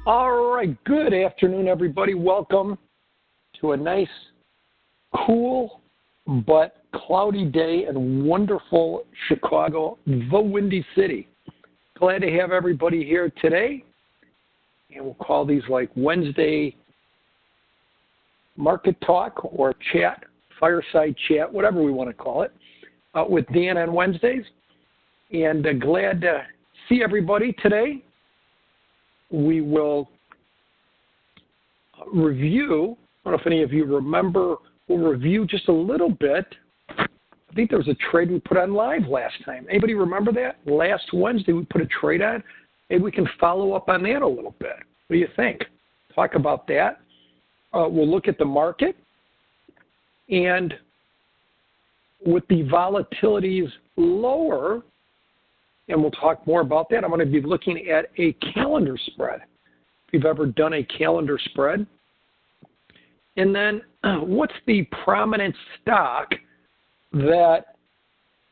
All right, good afternoon, everybody. Welcome to a nice, cool, but cloudy day in wonderful Chicago, the Windy City. Glad to have everybody here today. And we'll call these like Wednesday market talk or chat, fireside chat, whatever we want to call it, with Dan on Wednesdays. And glad to see everybody today. We will review, I don't know if any of you remember, we'll review just a little bit. I think there was a trade we put on live last time. Anybody remember that? Last Wednesday we put a trade on. Maybe we can follow up on that a little bit. What do you think? Talk about that. We'll look at the market. And with the volatilities lower, and we'll talk more about that, I'm going to be looking at a calendar spread. If you've ever done a calendar spread. And then what's the prominent stock that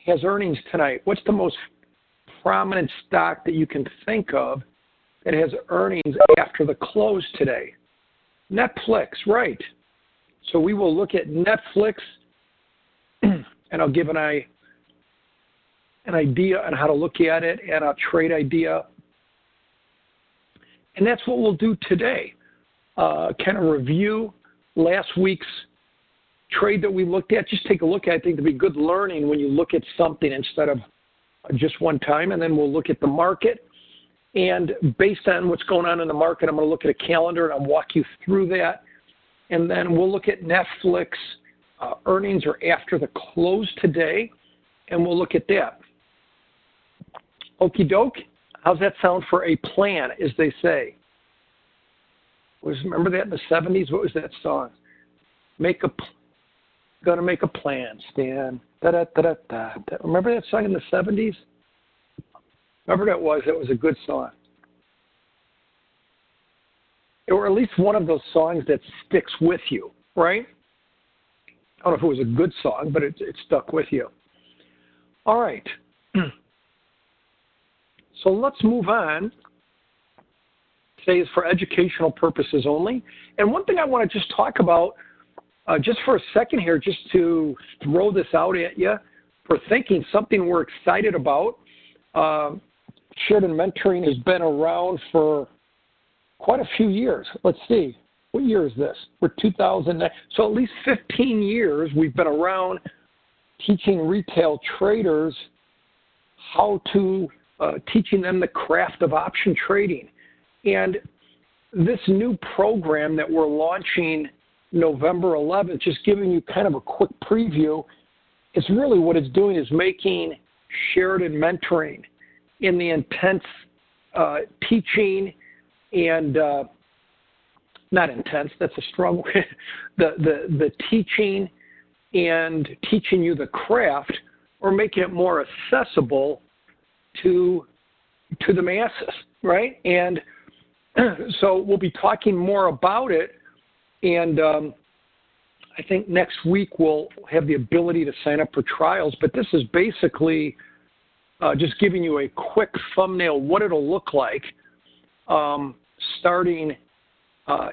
has earnings tonight? What's the most prominent stock that you can think of that has earnings after the close today? Netflix, right. So we will look at Netflix, and I'll give an idea on how to look at it and a trade idea. And that's what we'll do today. Kind of review last week's trade that we looked at. Just take a look at it. I think it'll be good learning when you look at something instead of just one time. And then we'll look at the market. And based on what's going on in the market, I'm going to look at a calendar and I'll walk you through that. And then we'll look at Netflix earnings or after the close today, and we'll look at that. Okie doke. How's that sound for a plan, as they say? Remember that in the 70s? What was that song? Gonna make a plan, Stan. Da-da-da-da-da. Remember that song in the 70s? Whatever that was a good song. Or at least one of those songs that sticks with you, right? I don't know if it was a good song, but it stuck with you. All right. So let's move on. Today is for educational purposes only. And one thing I want to just talk about just for a second here, just to throw this out at you for thinking something we're excited about. Sheridan Mentoring has been around for quite a few years. Let's see. What year is this? We're 2009. So at least 15 years we've been around teaching retail traders how to teaching them the craft of option trading. And this new program that we're launching November 11th, just giving you kind of a quick preview, it's really what it's doing is making Sheridan Mentoring in the intense teaching and not intense, that's a strong word, the teaching and teaching you the craft, or making it more accessible to the masses, right? And so we'll be talking more about it, and I think next week we'll have the ability to sign up for trials, but this is basically just giving you a quick thumbnail what it'll look like starting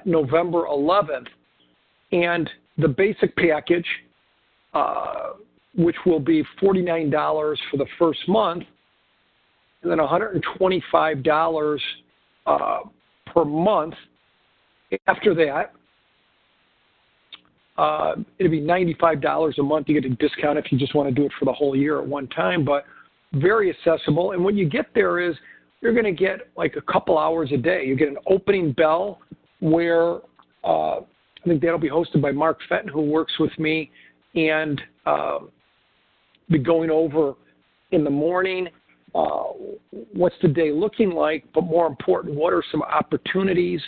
November 11th. And the basic package, which will be $49 for the first month, and then $125 per month. After that, it'll be $95 a month. You get a discount if you just want to do it for the whole year at one time, but very accessible. And when you get there is you're going to get like a couple hours a day. You get an opening bell where I think that'll be hosted by Mark Fenton, who works with me, and be going over in the morning what's the day looking like, but more important, what are some opportunities?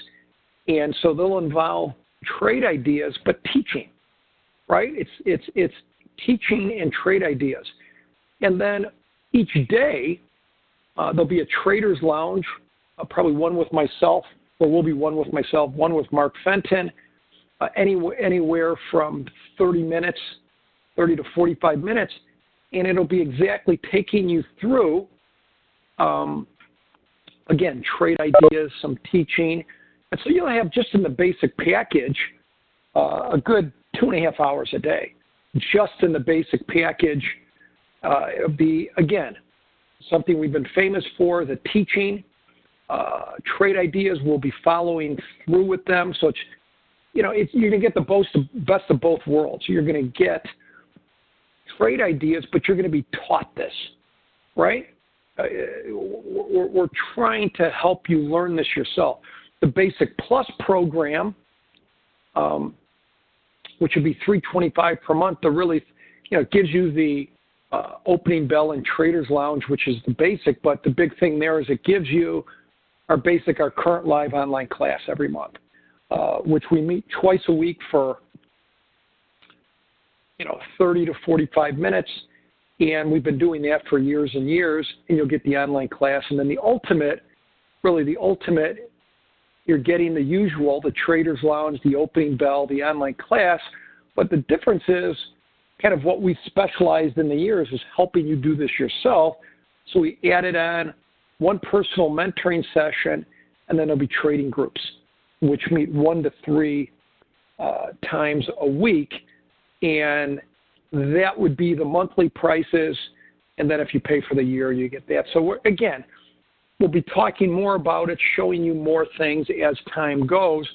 And so they'll involve trade ideas, but teaching, right? It's teaching and trade ideas. And then each day, there'll be a trader's lounge, probably one with myself, or will be one with myself, one with Mark Fenton, anywhere from 30 to 45 minutes, and it'll be exactly taking you through, again, trade ideas, some teaching, And so you'll have just in the basic package a good 2.5 hours a day. Just in the basic package, it'll be, again, something we've been famous for, the teaching, trade ideas. We'll be following through with them. So it's, you're going to get the best of both worlds. You're going to get trade ideas, but you're going to be taught this, right? We're trying to help you learn this yourself. The Basic Plus program, which would be $325 per month, really, gives you the opening bell and traders lounge, which is the basic. But the big thing there is it gives you our current live online class every month, which we meet twice a week for 30 to 45 minutes. And we've been doing that for years and years, and you'll get the online class. And then the ultimate, you're getting the usual, the traders lounge, the opening bell, the online class. But the difference is kind of what we've specialized in the years is helping you do this yourself. So we added on one personal mentoring session, and then there'll be trading groups, which meet 1 to 3 times a week. And that would be the monthly prices, and then if you pay for the year, you get that. So we'll be talking more about it, showing you more things as time goes,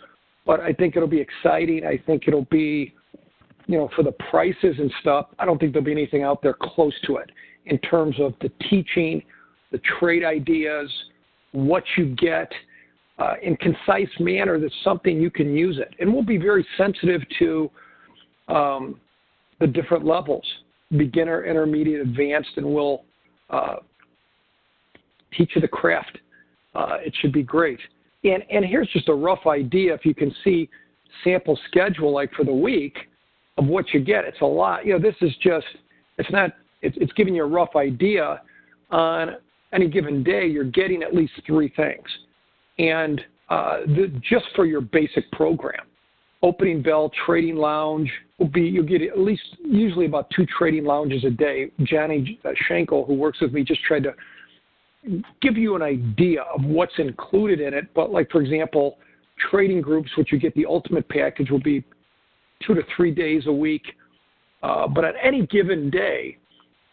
but I think it'll be exciting. I think it'll be, for the prices and stuff, I don't think there'll be anything out there close to it in terms of the teaching, the trade ideas, what you get in concise manner that's something you can use it. And we'll be very sensitive to the different levels, beginner, intermediate, advanced, and we'll teach you the craft. It should be great. And here's just a rough idea. If you can see sample schedule, like for the week, of what you get, it's a lot. This is just, it's giving you a rough idea. On any given day, you're getting at least 3 things. And just for your basic program. Opening bell, trading lounge, you'll get at least usually about 2 trading lounges a day. Johnny Schenkel, who works with me, just tried to give you an idea of what's included in it. But like, for example, trading groups, which you get the ultimate package, will be 2 to 3 days a week. But on any given day,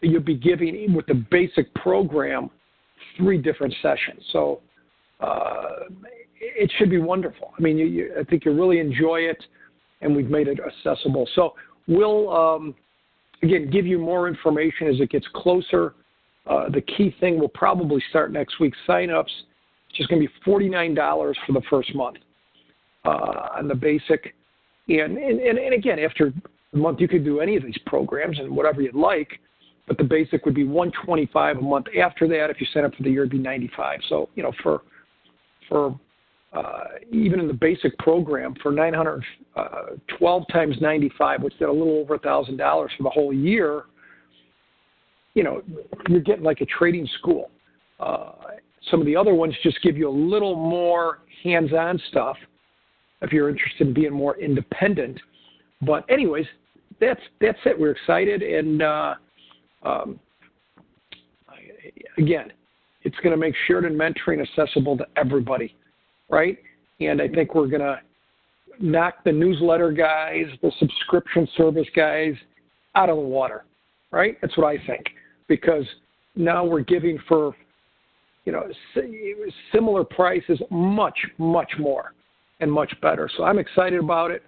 you'll be giving, with the basic program, 3 different sessions. So it should be wonderful. I mean, I think you'll really enjoy it, and we've made it accessible. So we'll, again, give you more information as it gets closer. The key thing will probably start next week. Sign-ups, it's just going to be $49 for the first month on the basic. And again, after the month, you could do any of these programs and whatever you'd like, but the basic would be $125 a month. After that, if you sign up for the year, it'd be $95. So, for even in the basic program, for $912 times 95, which is a little over $1,000 for the whole year, you're getting like a trading school. Some of the other ones just give you a little more hands-on stuff if you're interested in being more independent. But anyways, that's it. We're excited, and again, it's going to make Sheridan Mentoring accessible to everybody, right? And I think we're going to knock the newsletter guys, the subscription service guys out of the water, right? That's what I think, because now we're giving for, similar prices, much, much more and much better. So I'm excited about it.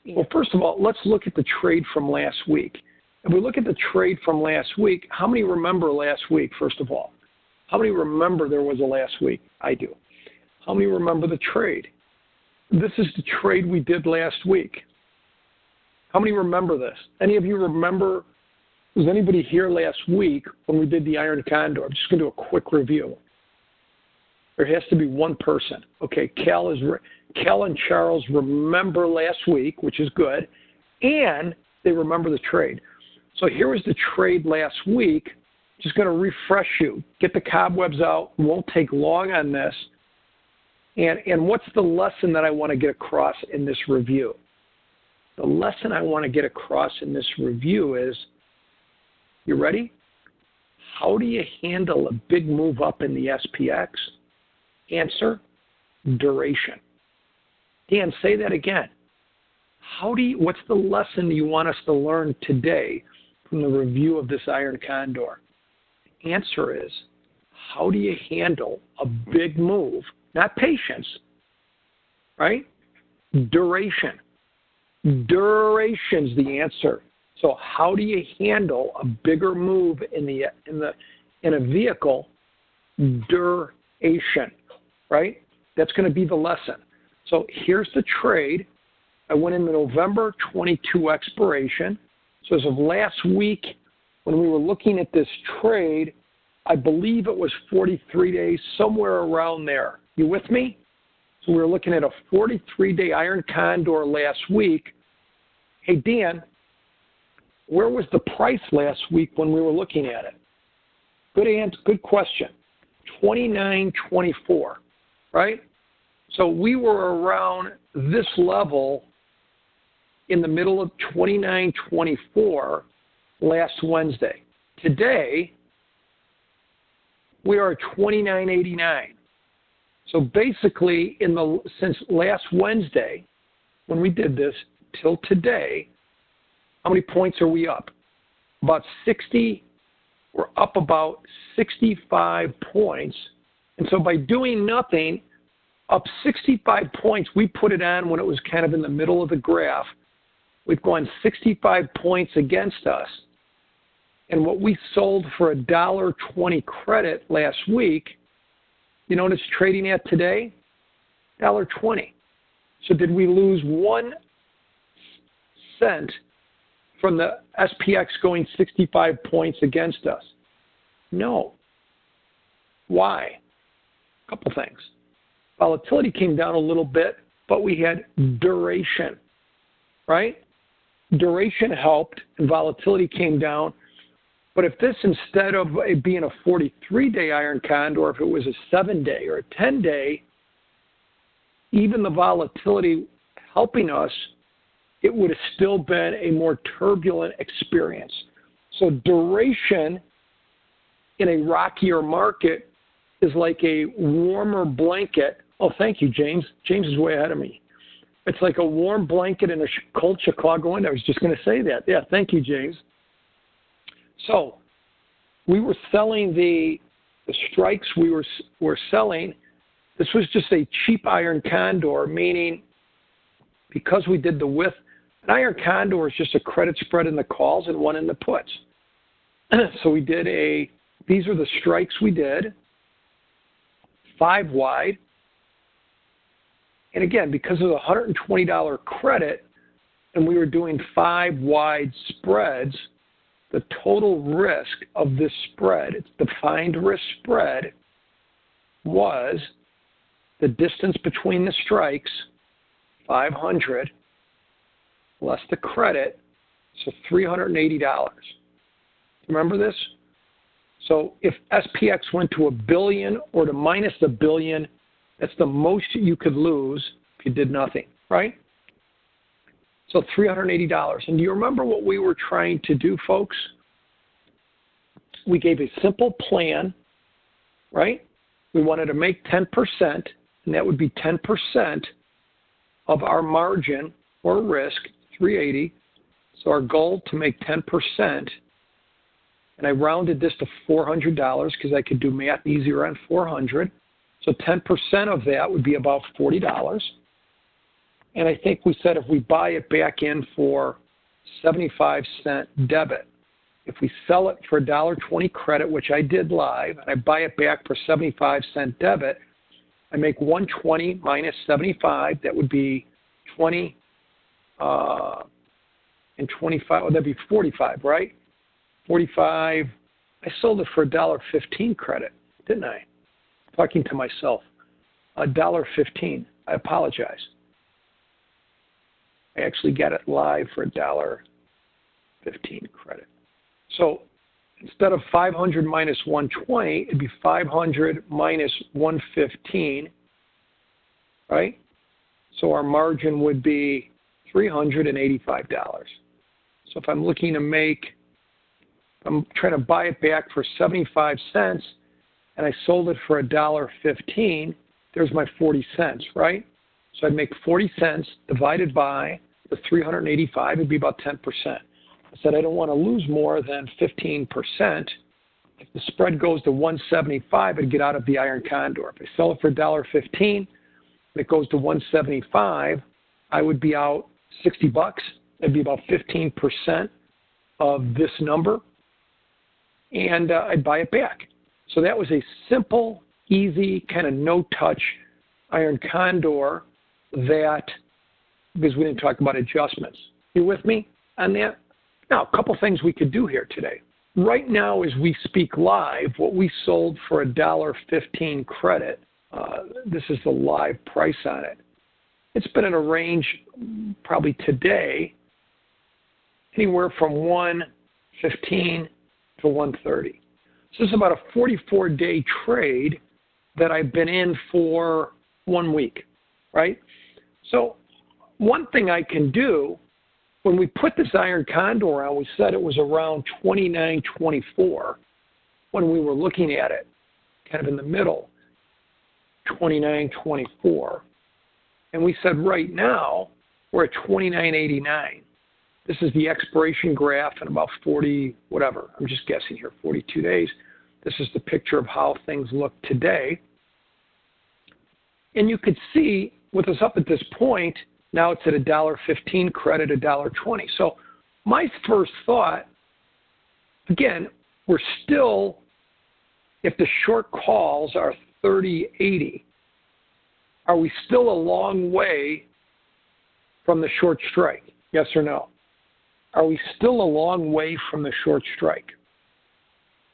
Well, first of all, let's look at the trade from last week. If we look at the trade from last week, how many remember last week, first of all? How many remember there was a last week? I do. How many remember the trade? This is the trade we did last week. How many remember this? Any of you remember? Was anybody here last week when we did the iron condor? I'm just going to do a quick review. There has to be one person. Okay, Cal and Charles remember last week, which is good, and they remember the trade. So here was the trade last week. Just going to refresh you, get the cobwebs out. Won't take long on this. And what's the lesson that I want to get across in this review? The lesson I want to get across in this review is, you ready? How do you handle a big move up in the SPX? Answer, duration. Dan, say that again. What's the lesson you want us to learn today from the review of this iron condor? The answer is, how do you handle a big move? Not patience, right? Duration. Duration's the answer. So how do you handle a bigger move in a vehicle? Duration, right? That's going to be the lesson. So here's the trade. I went in the November 22 expiration. So as of last week, when we were looking at this trade, I believe it was 43 days, somewhere around there. You with me? So we were looking at a 43-day iron condor last week. Hey, Dan, where was the price last week when we were looking at it? Good answer, good question. 29.24, right? So we were around this level in the middle of 29.24 last Wednesday. Today, we are at 29.89. So basically, since last Wednesday, when we did this, till today, how many points are we up? About 60. We're up about 65 points. And so by doing nothing, up 65 points, we put it on when it was kind of in the middle of the graph. We've gone 65 points against us. And what we sold for $1.20 credit last week, you know what it's trading at today? $1.20. So did we lose 1 cent from the SPX going 65 points against us? No. Why? A couple things. Volatility came down a little bit, but we had duration, right? Duration helped and volatility came down. But if this, instead of it being a 43-day iron condor, if it was a 7-day or a 10-day, even the volatility helping us, it would have still been a more turbulent experience. So duration in a rockier market is like a warmer blanket. Oh, thank you, James. James is way ahead of me. It's like a warm blanket in a cold Chicago wind. I was just going to say that. Yeah, thank you, James. So we were selling the strikes we were selling. This was just a cheap iron condor, meaning because we did the width, an iron condor is just a credit spread in the calls and one in the puts. So we did these are the strikes we did, 5 wide. And again, because of the $120 credit and we were doing 5 wide spreads, the total risk of this spread, it's defined risk spread, was the distance between the strikes, 500, less the credit, so $380. Remember this? So if SPX went to $1 billion or to minus $1 billion, that's the most you could lose if you did nothing, right? So $380. And do you remember what we were trying to do, folks? We gave a simple plan, right? We wanted to make 10%, and that would be 10% of our margin or risk, 380. So our goal to make 10%, and I rounded this to $400 because I could do math easier on 400. So 10% of that would be about $40. And I think we said if we buy it back in for 75-cent debit, if we sell it for $1.20 credit, which I did live, and I buy it back for 75-cent debit, I make 120 minus 75. That would be 20 and 25. Oh, that'd be 45, right? 45. I sold it for $1.15 credit, didn't I? Talking to myself. $1.15. I apologize. I actually got it live for $1.15 credit. So instead of 500 minus 120, it'd be 500 minus 115, right? So our margin would be $385. So if I'm looking to I'm trying to buy it back for 75 cents, and I sold it for $1.15, there's my 40 cents, right? So I'd make 40 cents divided by the 385, it'd be about 10%. I said I don't want to lose more than 15%. If the spread goes to 175, I'd get out of the iron condor. If I sell it for $1.15, and it goes to 175, I would be out $60. That'd be about 15% of this number, and I'd buy it back. So that was a simple, easy, kind of no-touch iron condor that, because we didn't talk about adjustments. You with me on that? Now, a couple things we could do here today. Right now, as we speak live, what we sold for $1.15 credit, this is the live price on it. It's been in a range probably today, anywhere from 115 to 130. So this is about a 44-day trade that I've been in for 1 week, right? So one thing I can do, when we put this iron condor on, we said it was around 29.24 when we were looking at it, kind of in the middle, 29.24. And we said right now we're at 29.89. This is the expiration graph in about 40, whatever, I'm just guessing here, 42 days. This is the picture of how things look today. And you could see with us up at this point, now it's at $1.15 credit, $1.20. So my first thought, again, we're still, if the short calls are 30.80, are we still a long way from the short strike? Yes or no? Are we still a long way from the short strike?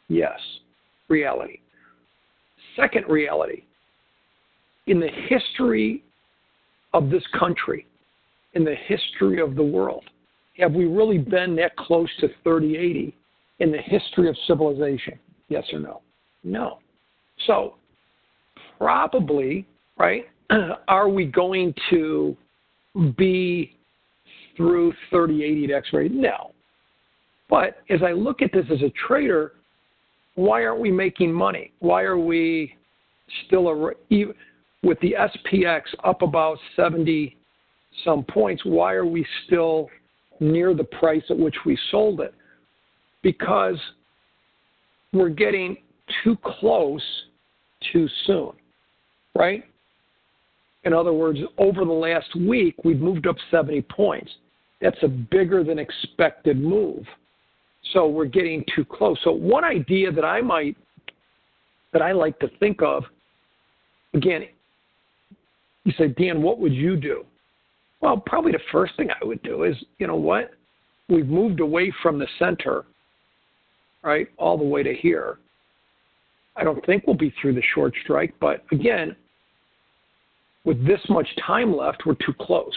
Yes. Reality. Second reality. In the history of this country, in the history of the world, have we really been that close to 30.80 in the history of civilization? Yes or no? No. So probably, right, are we going to be through 30.80 to expiry? No. But as I look at this as a trader, why aren't we making money? Why are we still, with the SPX up about 70 some points, why are we still near the price at which we sold it? Because we're getting too close too soon, right? In other words, over the last week, we've moved up 70 points. That's a bigger than expected move. So we're getting too close. So one idea that I like to think of, again, you say, Dan, what would you do? Well, probably the first thing I would do is, you know what? We've moved away from the center, right, all the way to here. I don't think we'll be through the short strike, but again, with this much time left, we're too close.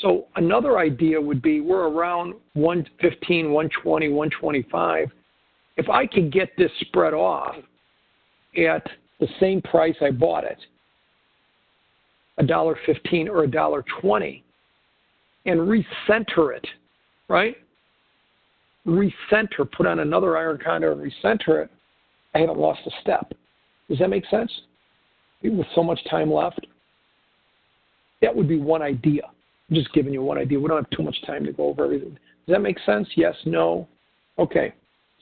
So another idea would be we're around 115, 120, 125. If I could get this spread off at the same price I bought it, $1.15 or $1.20, and recenter it, right? Recenter, put on another iron condor and recenter it, I haven't lost a step. Does that make sense? With so much time left? That would be one idea. I'm just giving you one idea. We don't have too much time to go over everything. Does that make sense? Yes? No? Okay.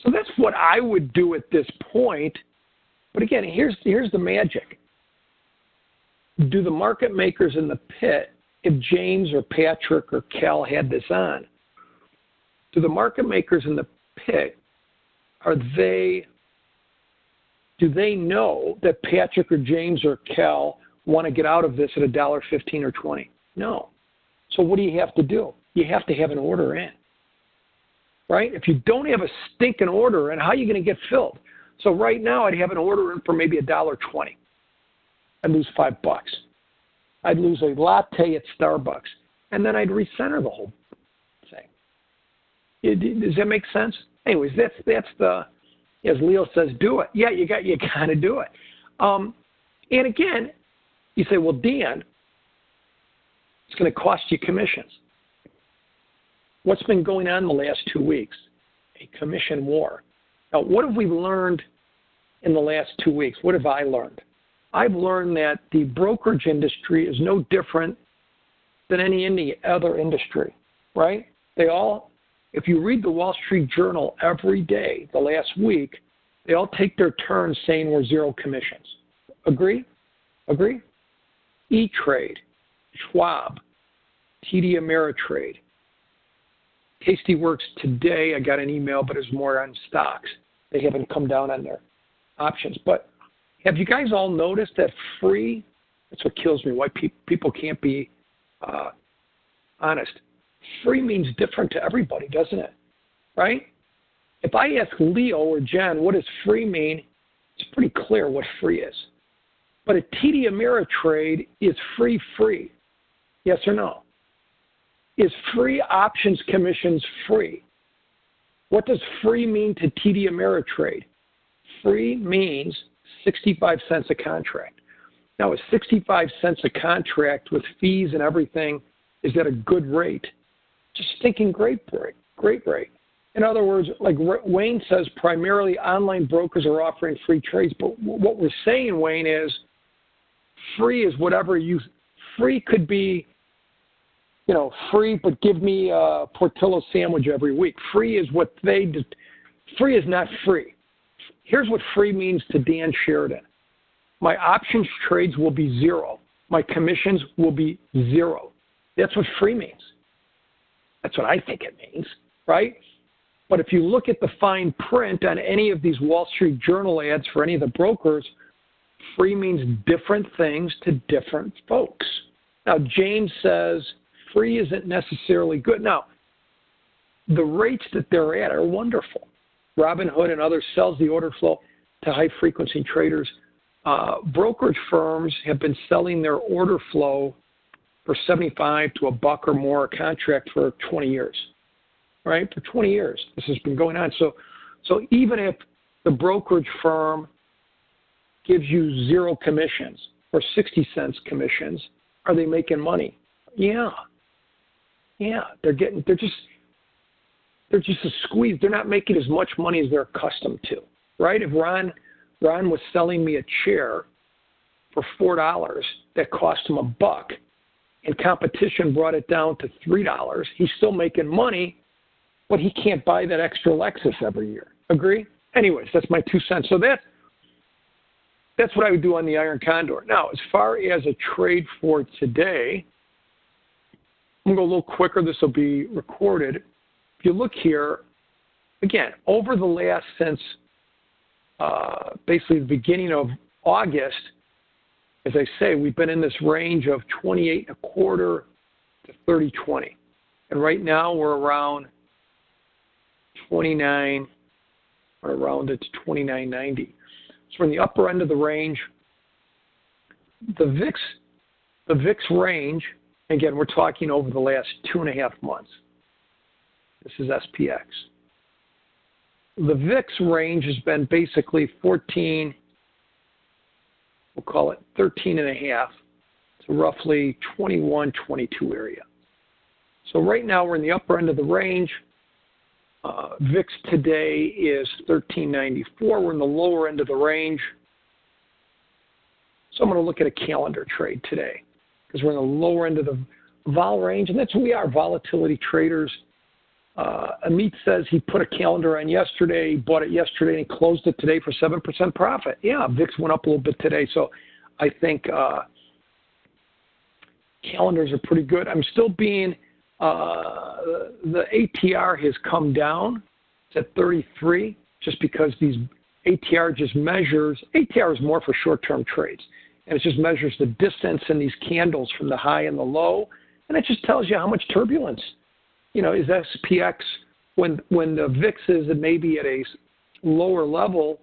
So that's what I would do at this point. But again, here's the magic. Do the market makers in the pit, if James or Patrick or Cal had this on, do the market makers in the pit, do they know that Patrick or James or Cal want to get out of this at $1.15 or $1.20? No. So what do you have to do? You have to have an order in, right? If you don't have a stinking order in, how are you going to get filled? So right now I'd have an order in for maybe $1.20. I'd lose $5. I'd lose a latte at Starbucks, and then I'd recenter the whole thing. Does that make sense? Anyways, that's the, as Leo says, do it. Yeah, you got to do it. And again, you say, well, Dan, it's going to cost you commissions. What's been going on the last 2 weeks? A commission war. Now, what have we learned in the last 2 weeks? What have I learned? I've learned that the brokerage industry is no different than any other industry, right? They all, if you read the Wall Street Journal every day the last week, they all take their turn saying we're zero commissions. Agree? Agree? E-Trade, Schwab, TD Ameritrade, Tastyworks today, I got an email, but it's more on stocks. They haven't come down on their options. But have you guys all noticed that free, that's what kills me, why people can't be honest. Free means different to everybody, doesn't it? Right? If I ask Leo or Jen, what does free mean? It's pretty clear what free is. But a TD Ameritrade is free. Yes or no? Is free options commissions free? What does free mean to TD Ameritrade? Free means 65 cents a contract. Now, is 65 cents a contract with fees and everything, is that a good rate? Just thinking great rate. In other words, like Wayne says, primarily online brokers are offering free trades. But what we're saying, Wayne, is free is whatever free could be, free, but give me a Portillo sandwich every week. Free is what free is not free. Here's what free means to Dan Sheridan. My options trades will be zero. My commissions will be zero. That's what free means. That's what I think it means, right? But if you look at the fine print on any of these Wall Street Journal ads for any of the brokers, free means different things to different folks. Now, James says free isn't necessarily good. Now, the rates that they're at are wonderful. Robinhood and others sells the order flow to high-frequency traders. Brokerage firms have been selling their order flow for 75 to $1 or more a contract for 20 years, right? For 20 years, this has been going on. So even if the brokerage firm gives you zero commissions or 60 cents commissions, are they making money? Yeah, they're just a squeeze. They're not making as much money as they're accustomed to, right? If Ron was selling me a chair for $4 that cost him $1, and competition brought it down to $3, he's still making money, but he can't buy that extra Lexus every year. Agree? Anyways, that's my 2 cents. So that's what I would do on the Iron Condor. Now, as far as a trade for today, I'm going to go a little quicker. This will be recorded. If you look here, again, over the last since basically the beginning of August, as I say, we've been in this range of 28.25 to 30.20. And right now we're around 29, or around it to 29.90. So we're in the upper end of the range. The VIX range, again, we're talking over the last 2.5 months. This is SPX. The VIX range has been basically 14, we'll call it 13.5 to roughly 21, 22 area. So right now we're in the upper end of the range. VIX today is 13.94. We're in the lower end of the range. So I'm going to look at a calendar trade today because we're in the lower end of the vol range, and that's who we are, volatility traders. Amit says he put a calendar on yesterday, bought it yesterday, and he closed it today for 7% profit. Yeah, VIX went up a little bit today, so I think calendars are pretty good. I'm still being, the ATR has come down. It's at 33 just because these ATR just measures, ATR is more for short-term trades, and it just measures the distance in these candles from the high and the low, and it just tells you how much turbulence. Is SPX, when the VIX is maybe at a lower level,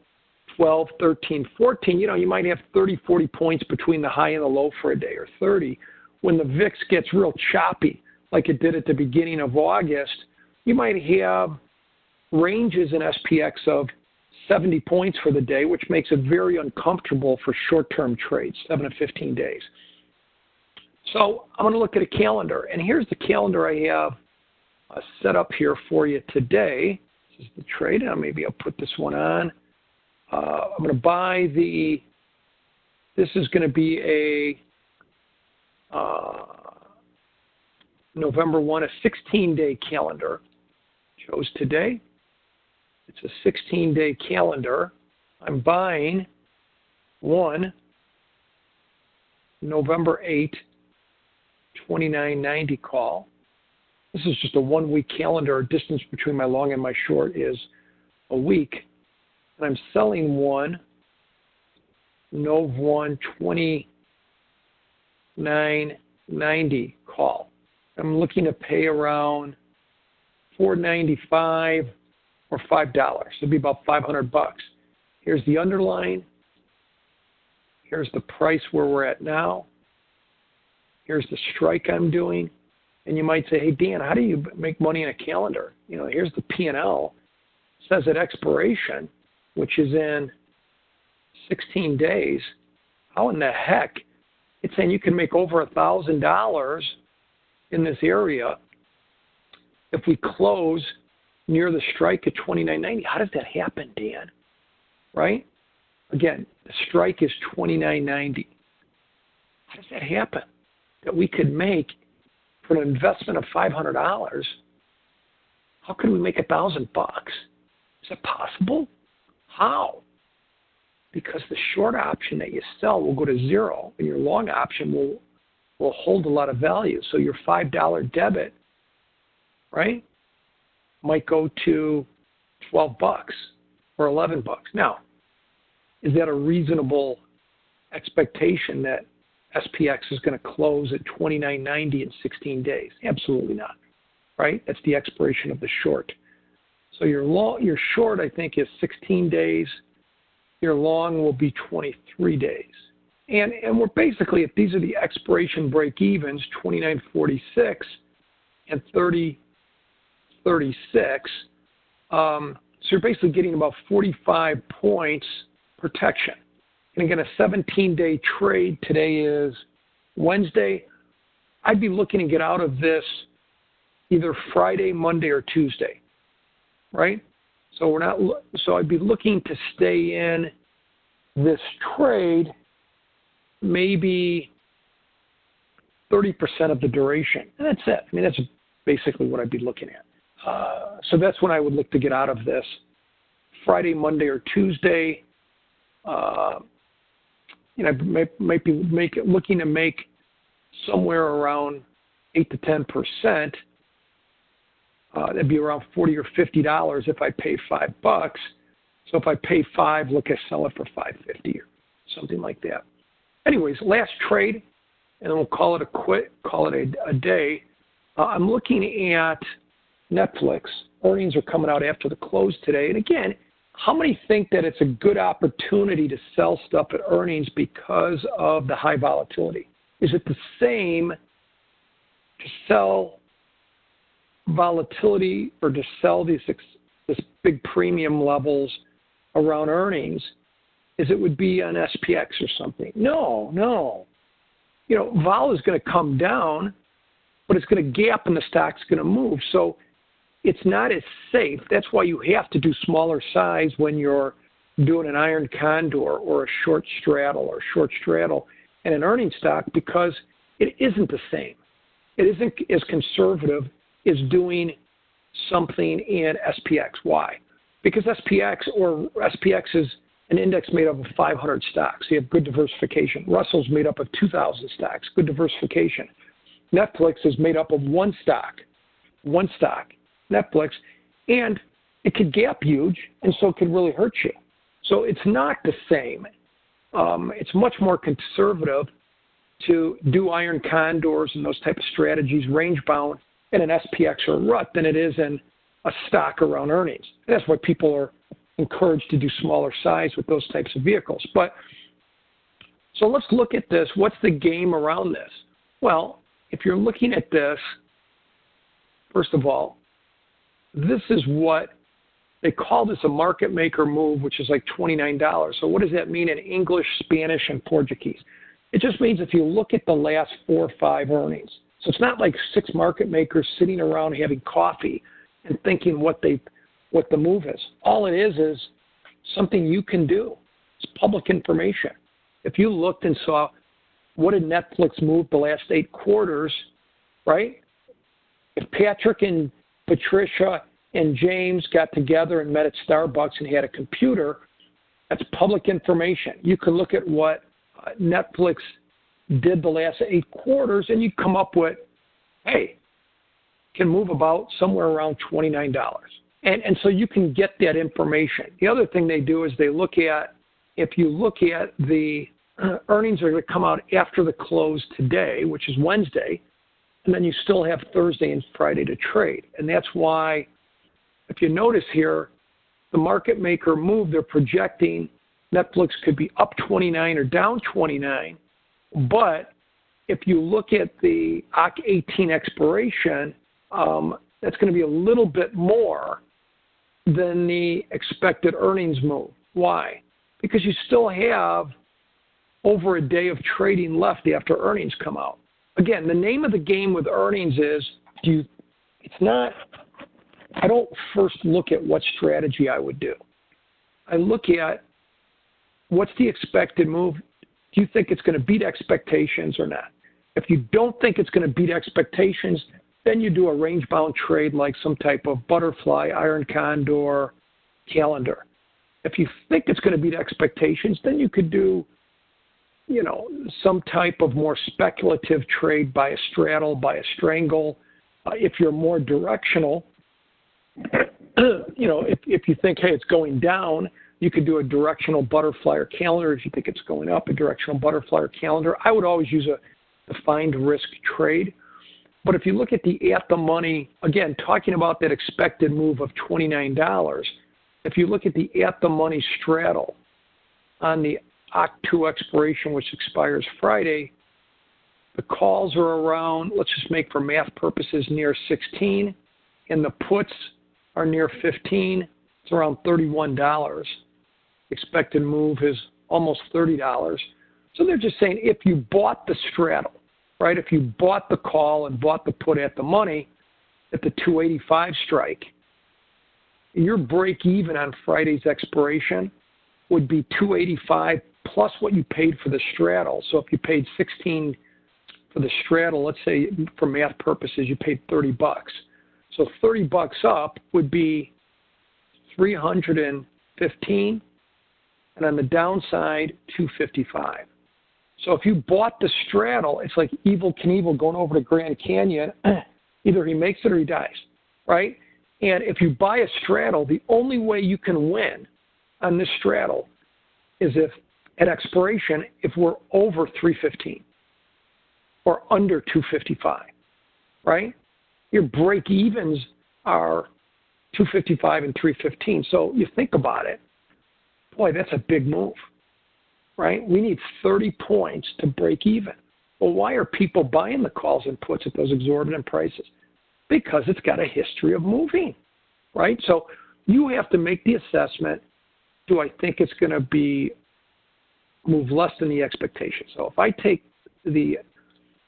12, 13, 14, you might have 30, 40 points between the high and the low for a day, or 30. When the VIX gets real choppy, like it did at the beginning of August, you might have ranges in SPX of 70 points for the day, which makes it very uncomfortable for short-term trades, 7 to 15 days. So I'm going to look at a calendar, and here's the calendar I have set up here for you today. This is the trade. Now maybe I'll put this one on. I'm going to buy the This is going to be a November 1, a 16-day calendar. Chose today. It's a 16-day calendar. I'm buying one November 8, 29.90 call. This is just a 1-week calendar. Distance between my long and my short is a week. And I'm selling one Nov 1, 29.90 call. I'm looking to pay around $4.95 or $5. It'd be about $500. Here's the underline. Here's the price where we're at now. Here's the strike I'm doing. And you might say, hey, Dan, how do you make money in a calendar? You know, here's the P&L. It says at expiration, which is in 16 days. How in the heck? It's saying you can make over $1,000 in this area if we close near the strike at 29.90. How does that happen, Dan? Right? Again, the strike is 29.90. How does that happen? That we could make for an investment of $500, how could we make $1,000? Is that possible? How? Because the short option that you sell will go to zero, and your long option will hold a lot of value. So your $5 debit, right, might go to $12 or $11. Now, is that a reasonable expectation that SPX is going to close at 29.90 in 16 days? Absolutely not, right? That's the expiration of the short. So your short, I think, is 16 days. Your long will be 23 days. And we're basically, if these are the expiration break-evens, 29.46 and 30.36, so you're basically getting about 45 points protection. And again, a 17-day trade. Today is Wednesday. I'd be looking to get out of this either Friday, Monday, or Tuesday, right? So I'd be looking to stay in this trade maybe 30% of the duration. And that's it. I mean, that's basically what I'd be looking at. So that's when I would look to get out of this. Friday, Monday, or Tuesday. Might be looking to make somewhere around 8 to 10%. That'd be around $40 or $50 if I pay $5. So if I pay $5, look, I sell it for $5.50 or something like that. Anyways, last trade, and then we'll call it a day. I'm looking at Netflix. Earnings are coming out after the close today, and again, how many think that it's a good opportunity to sell stuff at earnings because of the high volatility? Is it the same to sell volatility or to sell this big premium levels around earnings as it would be on SPX or something? No. You know, vol is going to come down, but it's going to gap and the stock's going to move. So it's not as safe. That's why you have to do smaller size when you're doing an iron condor or a short straddle in an earnings stock, because it isn't the same. It isn't as conservative as doing something in SPX. Why? Because SPX is an index made up of 500 stocks. You have good diversification. Russell's made up of 2,000 stocks, good diversification. Netflix is made up of one stock, Netflix, and it could gap huge, and so it could really hurt you. So it's not the same. It's much more conservative to do iron condors and those type of strategies, range bound, in an SPX or a RUT than it is in a stock around earnings. And that's why people are encouraged to do smaller size with those types of vehicles. But so let's look at this. What's the game around this? Well, if you're looking at this, first of all, this is what they call this a market maker move, which is like $29. So what does that mean in English, Spanish, and Portuguese? It just means if you look at the last 4 or 5 earnings. So it's not like 6 market makers sitting around having coffee and thinking what the move is. All it is something you can do. It's public information. If you looked and saw what did Netflix move the last 8 quarters, right? If Patrick and Patricia and James got together and met at Starbucks and had a computer, that's public information. You can look at what Netflix did the last 8 quarters, and you come up with, hey, can move about somewhere around $29. And so you can get that information. The other thing they do is they look at, if you look at the earnings are going to come out after the close today, which is Wednesday, and then you still have Thursday and Friday to trade. And that's why, if you notice here, the market maker move, they're projecting Netflix could be up 29 or down 29. But if you look at the OC 18 expiration, that's going to be a little bit more than the expected earnings move. Why? Because you still have over a day of trading left after earnings come out. Again, the name of the game with earnings is, I don't first look at what strategy I would do. I look at what's the expected move. Do you think it's going to beat expectations or not? If you don't think it's going to beat expectations, then you do a range-bound trade like some type of butterfly, iron condor, calendar. If you think it's going to beat expectations, then you could do, some type of more speculative trade by a straddle, by a strangle. If you're more directional, if you think, hey, it's going down, you could do a directional butterfly or calendar. If you think it's going up, a directional butterfly or calendar. I would always use a defined risk trade. But if you look at the at-the-money, again, talking about that expected move of $29, if you look at the at-the-money straddle on the OC2 expiration, which expires Friday, the calls are around, let's just make for math purposes, near 16, and the puts are near 15. It's around $31. Expected move is almost $30. So they're just saying if you bought the straddle, right, if you bought the call and bought the put at the money at the 285 strike, your break even on Friday's expiration would be 285 plus what you paid for the straddle. So if you paid 16 for the straddle, let's say for math purposes, you paid $30. So $30 up would be 315, and on the downside, 255. So if you bought the straddle, it's like Evel Knievel going over to Grand Canyon. Either he makes it or he dies, right? And if you buy a straddle, the only way you can win on this straddle is if at expiration, if we're over 315 or under 255, right? Your break evens are 255 and 315. So you think about it, boy, that's a big move, right? We need 30 points to break even. Well, why are people buying the calls and puts at those exorbitant prices? Because it's got a history of moving, right? So you have to make the assessment, do I think it's going to move less than the expectation? So if I take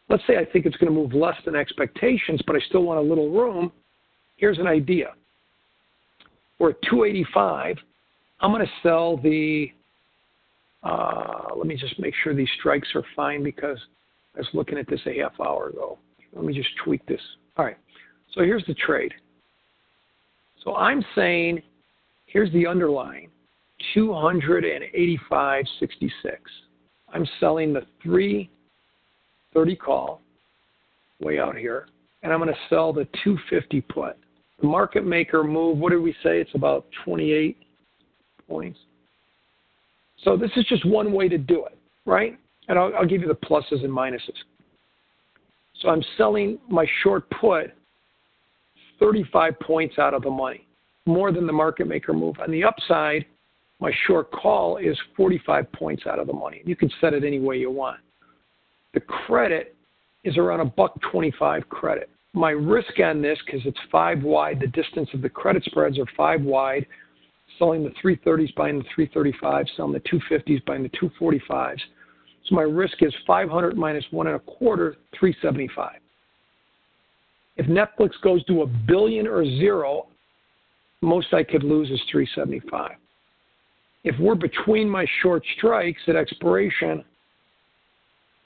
let's say I think it's going to move less than expectations, but I still want a little room, here's an idea. We're at 285. I'm going to sell let me just make sure these strikes are fine because I was looking at this a half hour ago. Let me just tweak this. All right, so here's the trade. So I'm saying, here's the underlying, 285.66. I'm selling the 330 call way out here, and I'm going to sell the 250 put. The market maker move, what did we say? It's about 28 points. So this is just one way to do it, right? And I'll give you the pluses and minuses. So I'm selling my short put 35 points out of the money, more than the market maker move. On the upside, my short call is 45 points out of the money. You can set it any way you want. The credit is around $1.25 credit. My risk on this, because it's 5 wide, the distance of the credit spreads are 5 wide, selling the 330s, buying the 335s, selling the 250s, buying the 245s. So my risk is 500 minus 1.25, 375. If Netflix goes to $1 billion or zero, most I could lose is 375. if we're between my short strikes at expiration,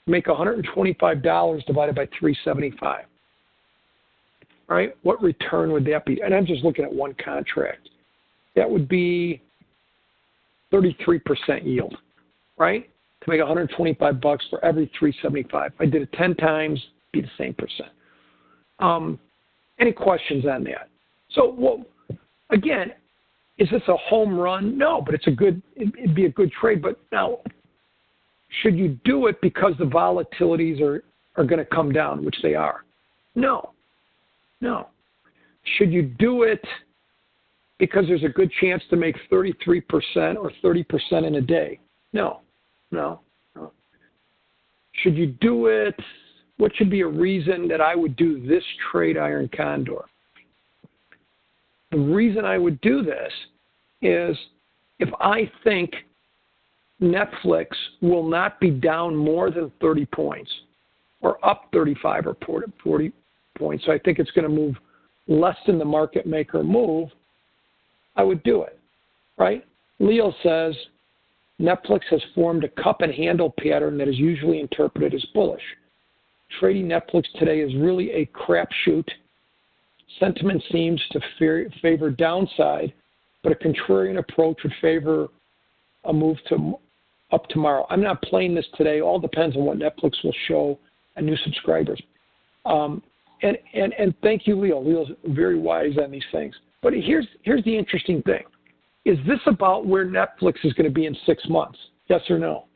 make $125 divided by 375. Right? What return would that be? And I'm just looking at one contract. That would be 33% yield, right? To make $125 for every 375. If I did it 10 times, it'd be the same percent. Any questions on that? So, well, again, is this a home run? No, but it'd be a good trade. But now, should you do it because the volatilities are going to come down, which they are? No. Should you do it because there's a good chance to make 33% or 30% in a day? No. Should you do it? What should be a reason that I would do this trade, Iron Condor? The reason I would do this is if I think Netflix will not be down more than 30 points or up 35 or 40 points, so I think it's going to move less than the market maker move, I would do it, right? Leo says Netflix has formed a cup and handle pattern that is usually interpreted as bullish. Trading Netflix today is really a crapshoot. Sentiment seems to favor downside, but a contrarian approach would favor a move up tomorrow. I'm not playing this today. All depends on what Netflix will show and new subscribers. And thank you, Leo. Leo's very wise on these things. But here's the interesting thing. Is this about where Netflix is going to be in 6 months? Yes or no?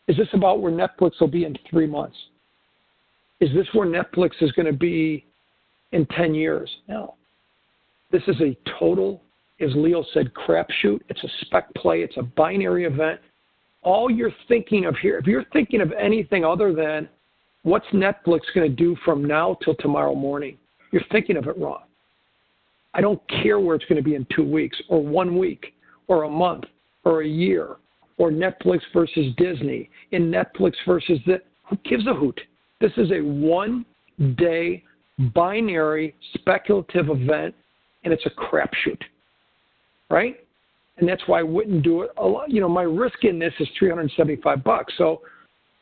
Is this about where Netflix will be in 3 months? Is this where Netflix is going to be in 10 years? No. This is a total, as Leo said, crapshoot. It's a spec play. It's a binary event. All you're thinking of here, if you're thinking of anything other than what's Netflix going to do from now till tomorrow morning, you're thinking of it wrong. I don't care where it's going to be in 2 weeks or 1 week or a month or a year or Netflix versus Disney and Netflix versus who gives a hoot? This is a one-day binary speculative event, and it's a crapshoot, right? And that's why I wouldn't do it a lot. You know, my risk in this is $375, so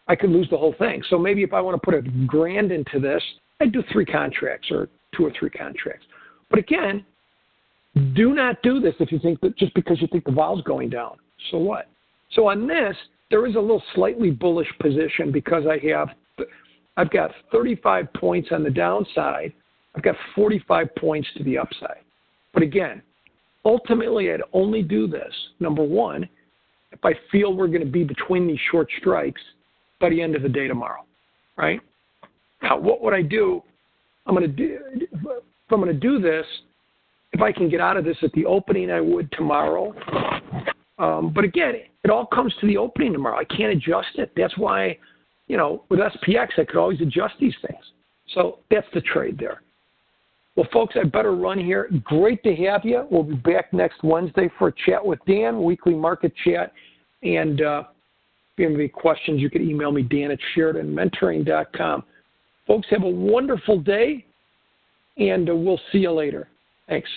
I could lose the whole thing. So maybe if I want to put $1,000 into this, I'd do 3 contracts or 2 or 3 contracts. But again, do not do this if you think that just because you think the vol's going down. So what? So on this, there is a little slightly bullish position because I've got 35 points on the downside. I've got 45 points to the upside. But again, ultimately, I'd only do this, number one, if I feel we're going to be between these short strikes by the end of the day tomorrow, right? Now, what would I do? If I'm going to do this, if I can get out of this at the opening, I would tomorrow. But again, it all comes to the opening tomorrow. I can't adjust it. That's why, with SPX, I could always adjust these things. So that's the trade there. Well, folks, I better run here. Great to have you. We'll be back next Wednesday for a chat with Dan, weekly market chat. And if you have any questions, you can email me, Dan@SheridanMentoring.com. Folks, have a wonderful day, and we'll see you later. Thanks.